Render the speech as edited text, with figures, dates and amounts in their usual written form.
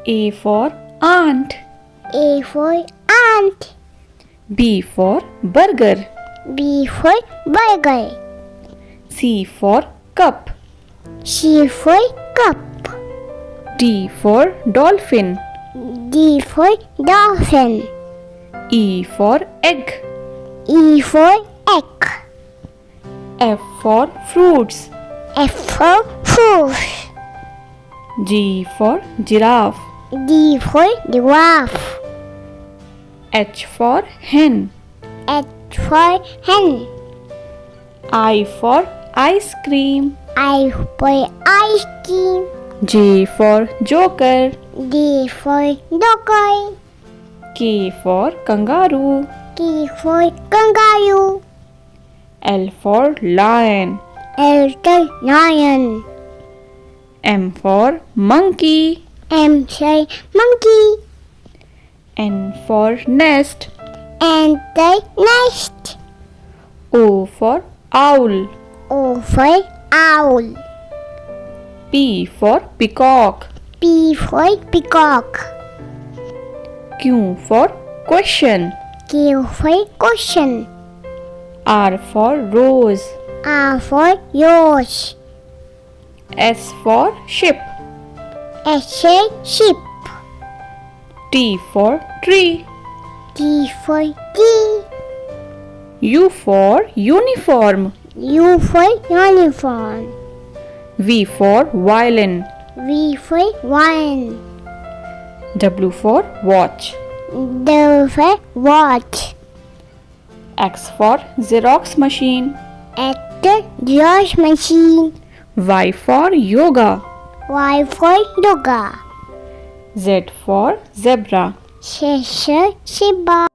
A for aunt. A for ant. B for burger. B for burger. C for cup. C for cup. D for dolphin. D for dolphin. E for egg. E for egg. F for fruits. F for fruit. G for giraffe. D for giraffe. H for hen. H for hen. I for ice cream. I for ice cream. J for joker. D for doggy. K for kangaroo. K for kangaroo. L for lion. L for lion. M for monkey. M for monkey. N for nest. And the nest. O for owl. O for owl. P for peacock. P for peacock. Q for question. Q for question. R for rose. R for rose. S for ship. S for sheep. T for tree. T for tree. U for uniform. U for uniform. V for violin. V for wine. W for watch. W for watch. X for Xerox machine. X the Xerox machine. Y for yoga. Y for yoga. Z for zebra. Z for zebra.